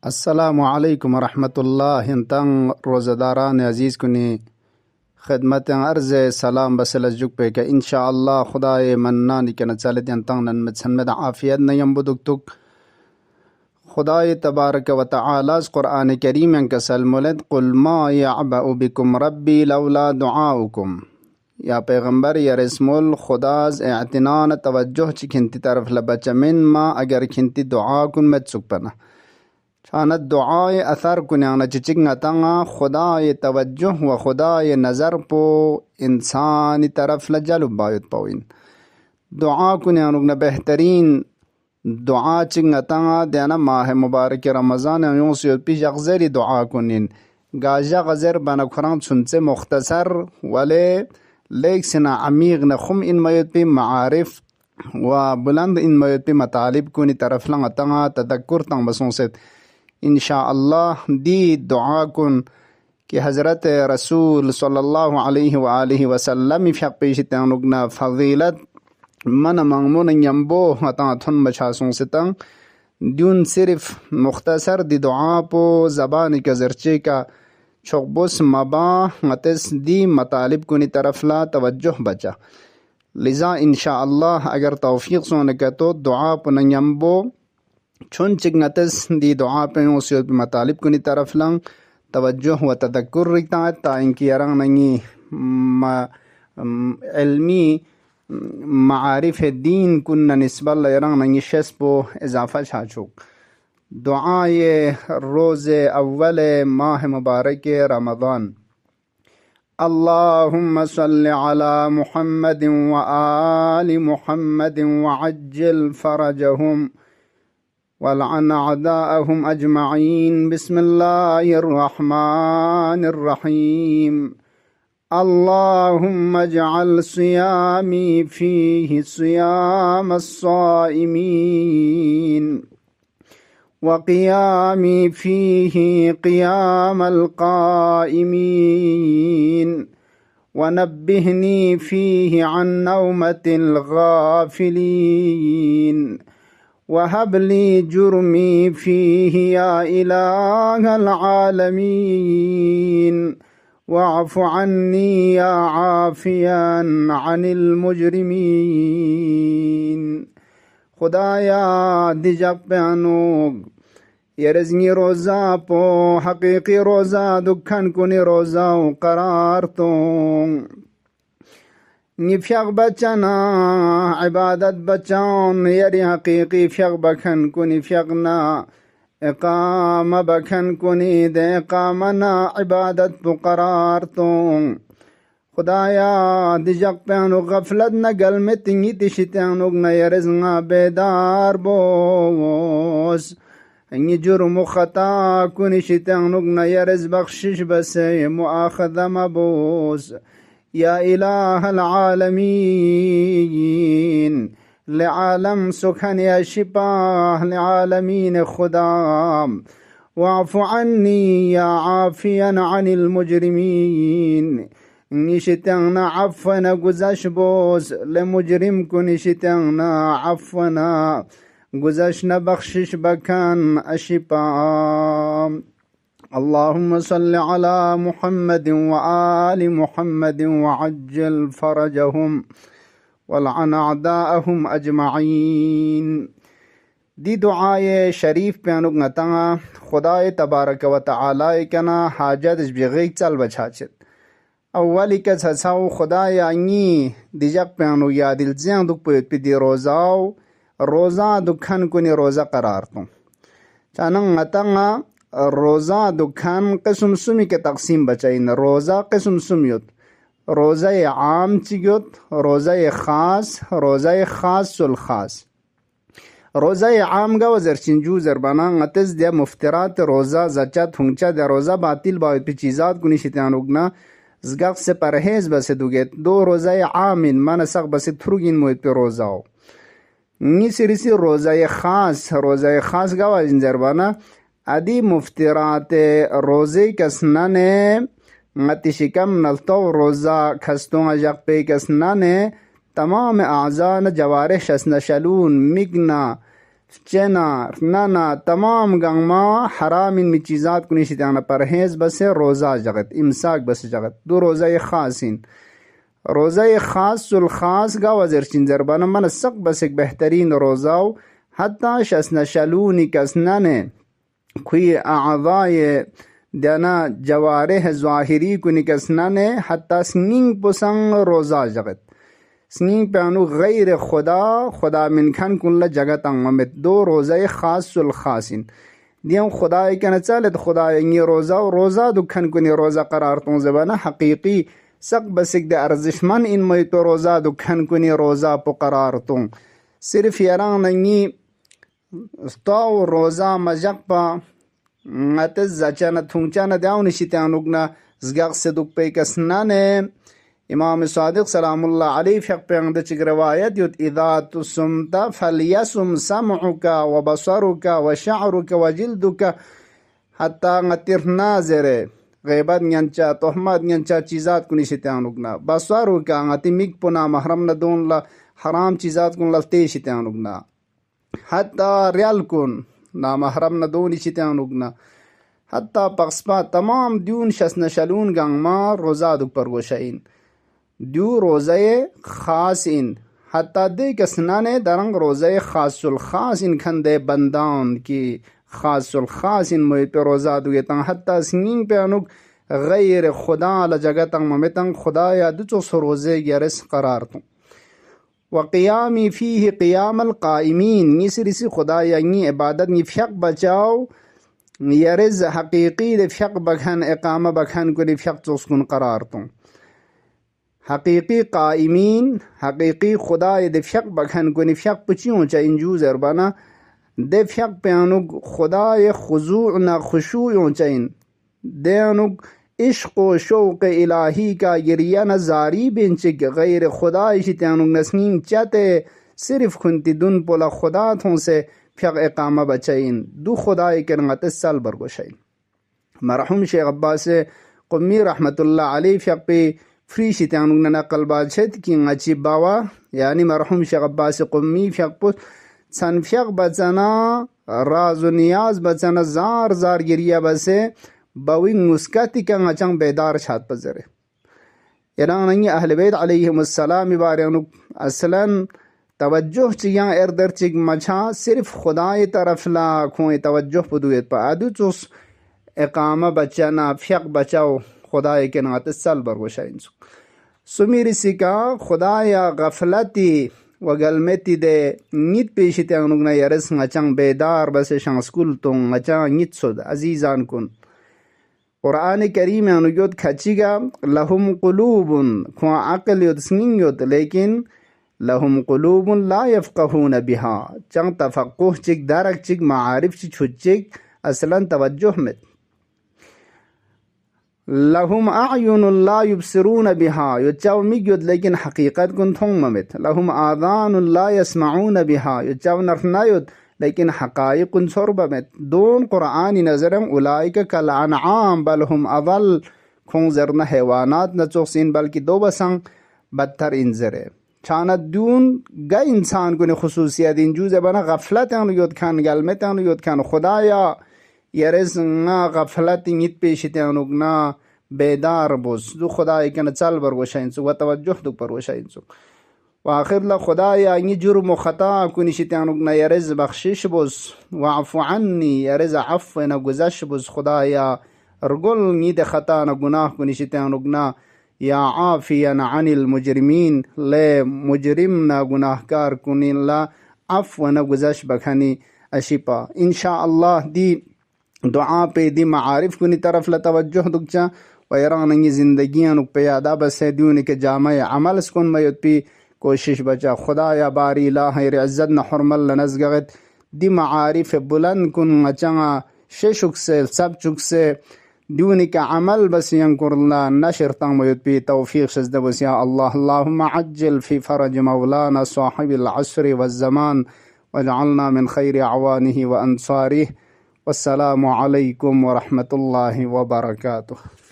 अस्सलामुअलैकुम वरहमतुल्लाह। तंग रोज़ादारान अज़ीज़ कुनी खिदमत अर्ज़ सलाम बसलजुक पे के इंशाअल्लाह खुदाए मन्ना निकन चलत तंग नन मत्सनमद आफियत नयम बुदुक खुदाए तबारक व तआला कुरान करीम अंकसल मुलद कुल मा यअबउ बिकुम रब्बी लौला दुआउकुम। या पैगंबर या रस्मुल खुदाज एतनान तवज्जुह चिखिंती तरफ लबचमिन मा अगर खिंती दुआ कुन मत सुकपना शानत दुआए असर कुन्याना चिचिंग तंगा खुदाए तवज्जुह व खुदाए नज़र पो इंसानी तरफ लजलु बायुत पाविन दुआ कुन्यानुग न बेहतरीन दुआ चिंग तंगा देना माह मुबारक रमज़ान योसियत पी जगजरी दुआ कुनिन गाजा गजर बना खुरान सुनसे मुख्तसर वले लेक सिना अमीग न खुम इन मयुत पी मारिफ व बुलंद इन मयुत पी मतालिब कुनी तरफ लंग तंगा तदक्कुर तंग बसोंसेत इंशाअल्लाह दी दुआ कुन कि हज़रत रसूल सल्लल्लाहु अलैहि वालैहि वसल्लम फ़िक पेश तंगनुगना फजीलत मन मंगमुन यम्बो हता थुन मछासों से तंग दून सिर्फ मुख्तसर दी दुआ पो ज़बान के ज़रचे का चौबुस मबा मतस दी मतालिब कुनी तरफ ला तवज्जुह बचा लिज़ा इंशाअल्लाह अगर तौफीक सोने का तो दुआ पुन यम्बो चुन चिगनतस दी दुआ पे उसियत मतालिब कुनी तरफ लंग तवज्जुह व तदक्कुर रिता ताइन की अरंग नंगी इल्मी मारिफ दीन कुन निस्बल यरंग नंगी शस्पो इजाफा छाचुक दुआ ये रोज़े अव्वल माह मुबारक रमज़ान अल्लाहुम्मा सल्लि अला मुहम्मद व आलि मुहम्मद व अज्जिल फरजहुम वलअन अदाअहुम अजमईन बिस्मिल्लाहिर रहमानिर रहीम अल्लाहुम्मा जअल सियामी फीहि सियामस साइमीन व क़ियामी फीहि क़ियामल क़ाइमीन व नब्बिहनी फीहि अन नौमतिल गाफ़िलीन वहबली जुर्मी फीहि या इलाहल आलमीन वअफ़ु अन्नी या आफ़ियन अनिल मुजरिमीन। खुदाया दिजक प्यानोग यरज़नी रोज़ा पो हकीकी रोज़ा दुखन कुनी रोज़ा करार तो निफ्यक बचना इबादत बचान यरी हकीकी फ्यक बखन कुनी फ्यकना इकाम बखन कुनी दे इकामना इबादत पुकरार तो खुदाया दिजक प्यानो गफलत न गल में तिंगी तिशित्यानुग न यरज़ना बेदार बोस इंगी जुर्म खता कुनी शित्यानुग न यरज़ बख्शिश बसे मुआखदा मबोस या इलाहल आलमीन ले आलम सुखन या शिफा ले आलमीन खुदाम वाफ़ु अन्नी या आफ़ियन अनिल मुजरिमीन निशितंगना अफ़्वना गुज़श बोस ले मुजरिम को निशितंगना अफ़्वना गुज़श न बख्शिश बखन अशिपा अल्लाहुम्मा सल्लि अला मुहम्मद व आलि मुहम्मद व अज्जिल फरजहुम वलअन अदाअहुम अजमईन। दी दुआए शरीफ प्यानुक नतंगा खुदाए तबारक व तआला कना हाजत बिगैक चल बछाचित अव्वली के छसाउ खुदाए अंगी दिजक प्यानु या दिल जियां दुख पे दी रोज़ाओ रोज़ा दुखन कुनी रोज़ा करार तो चानंग नतंगा रोज़ा दुखान किस्म सुमी के तकसीम बचाइन रोज़ा किस्म सुमियत रोज़ा आम चिगत रोज़ा ख़ास रोज़ा ख़ासुल ख़ास रोज़ा आम गा वजरचिन जू जरबाना ngatiz dia मुफ्तरात रोज़ा ज़चत हुंचा dia रोज़ा बातिल बात पे चीज़ात कुनी शितान उगना ज़गक से परहेज बसे दुगेत दो रोज़ा आमिन माना सक बसे थुरुगिन मोइत पे रोज़ाओ नी सिरिसी रोज़ा ख़ास गा वजन जरबाना अदी मुफ्तरात रोज़े कसनाने मतिशिकम नलतो रोज़ा खस्तों अजक पे कसनाने तमाम आज़ान जवारिश असनशलून मिगना चेना ना तमाम गंगमा हराम इन चीज़ात कुनी शिताना परहेज बस रोज़ा जगत इमसाक बस जगत दो रोज़ा ख़ासिन रोज़ा ख़ासुल ख़ास गा वज़र चिंजर बना मन सक बस एक बेहतरीन रोज़ाओ हत्ता शसना शलूनी कसना ने खुई आज़ाए दना जवारे ज़ाहिरी कुनी कसना ने हत्ता स्निंग पुसंग रोज़ा जगत स्निंग प्यानु गैर खुदा मिन खान कुल्ला जगत अंगमत दो रोज़ा ख़ासुल ख़ासिन दियम खुदा के न चले तो खुदा ये रोज़ा दुखन कुनी रोज़ा करार तुम ज़बाना हकीकी सक बसिक द अर्जिशमन इन मई तो रोज़ा दुखन कुनी रोज़ा पुकरार तुम सिर्फ यारां नहीं तो रोज़ा मजक्पा मत जचना थुंचना दाउन शितानुगना ज़गक से दुख पे कसना ने इमाम सादिक सलामुल्लाह अलैहि फ़िक़ पे अंदर चिक रवायत युत इदा तुसुमता फलियसुम समउका व बसरुका व शअरुका व जिल्दुका हत्ता गतिरना ज़रे गैबत न्यंचा तोहमत न्यंचा चीज़ात कुनी शितानुगना बसरुका गति मिक पुना महरम न दोन ला हराम चीज़ात कुन लते शितानुगना हत्ता रियल कुन ना महरम न दोन शितानुगना हत्ता पक्सपा तमाम दून शसन शलून गंगमा रोज़ा दुख पर गोशाइन दू रोज़े ख़ास इन हत्ता दे कसना ने दरंग रोज़े ख़ासुल ख़ास इन खंदे बंदान की ख़ासुल ख़ास इन मोई पे रोज़ा दुगे तंग हत्ता सिंगिंग पे अनुक गैर खुदा ल जगह तंग ममे तंग खुदा या दुचो सो रोज़े यरस करार तुम व क़ियामी फ़ीह क़ियामल क़ाइमीन निसरिसी खुदा या इबादत नि फ़िक़ बचाओ यरज़ हकीकी दे फ़िक़ बखन इकामा बखन को दे फ़िक़ चोस्कुन करार तुम हकीकी क़ाइमीन हकीकी खुदा दे फ़िक़ बखन को फ़िक़ पुचियों चा इंजू ज़रबाना दे फ़िक़ पे अनुग खुदा ये खुजू न खुशूयों चाइन दे अनुग इश्क़ व शौक़ इलाही का गिरिया न जारी बेंचिक गैर खुदा इशित अनुग नस्नीन चाते सिर्फ खुनती दुन पोला खुदा थों से फ़िक़ इकामा बचाइन दू खुदा के नगत साल बरगोशाइन मरहुम शेख अब्बास क़ुम्मी रहमतुल्लाह अलैहि फ़िक़ पे फ्री शितानुग नकल बादशत की अच्छी बावा यानी मरहुम शेख अब्बास क़ुम्मी फ़िक़ पुस सन फ़िक़ बचना राज नियाज बचना जार जार गिरिया बसे बविंग मुस्कती का अचंग बेदार छात पजरे यानी अहल बैत अलैहिमुस्सलाम बारे असलन तवज्जो चिया एरदर चिक मछा सिर्फ खुदाए तरफ ला खोए तवज्जो पुदुएत पा अदु चुस इकामा बचाना फ़िक़ बचाओ खुदाए के नाते सल बरगोशाइन सुमीर सिका खुदाया गफलती वगलमेती दे नित पेशिते अनुगना यरस अचंग बेदार बस शांस्कुल तुंग अचा नित सुद अजीजान कुन कुरान करीम अनुयोद खचिगा लहुम कुलूबुन खुआ अकल युद स्निंग युद लेकिन लहुम कुलूबुन ला यफ़क़हून बिहा चंग तफ़क़्क़ुह चिक दरक चिक मारिफ चिक असलन तवज्जुह में लहुम अयुन ला युबसिरून बिहा यो चाव मिग युद लेकिन हकीकत कुन थोंग ममित लहुम आदान ला यस्मऊन बिहा यो चाव नरना युद लेकिन हकाइक कुन सोरब में दोन कुरानी नजरम उलाइक कल अनआम बल हम अवल खों जरना हैवानात न चोसिन बल्कि दो बसंग बदतर इंजरे छाना दून गा इंसान को खुसूसियत इंजू जबना गफलत युद खान गलमत युद खान खुदाया यरज़ना गफलत नित पेशित अनुगना बेदार बुस दो खुदा के न चल बर वशाइन सु व तवज्जुह दो पर वशाइन सु वाखिर ला खुदा या नी जुर्म खता कुनी शित अनुगना यरज़ बख्शिश बुस वाफु अन्नी यरज़ अफ़्व न गुज़श बुस खुदा या रगुल नी दे खता न गुनाह कुनी शित अनुगना या आफियन अनिल मुजरिमीन ले मुजरिम न गुनाहकार कुनी ला अफ़्व न गुज़श बखनी अशिपा इंशाअल्लाह दी दुआ पे दी मारिफ कुनी तरफ ला तवज्जुह दुकचा वयरानी ज़िंदगियाँ नुक पे यादा बस है दून के जामा अमल स्कुन मयुत पी कोशिश बचा खुदा या बारी ला है इज़्ज़त न हरमल नज़गत दी मारिफ बुलंद कुन अचंगा शेशुक से सब चुक से दून के अमल बस यंकुरला नशर तंग मयुत पी तौफीक सजदा बस या अल्लाह अल्लाहुम्मा अज्जिल फी फरज मौलाना साहिबिल अस्र वज़्ज़मान वजअलना मिन खैर अवानिहि व अंसारिहि वस्सलामु अलैकुम व रहमतुल्लाहि व बरकातुहु।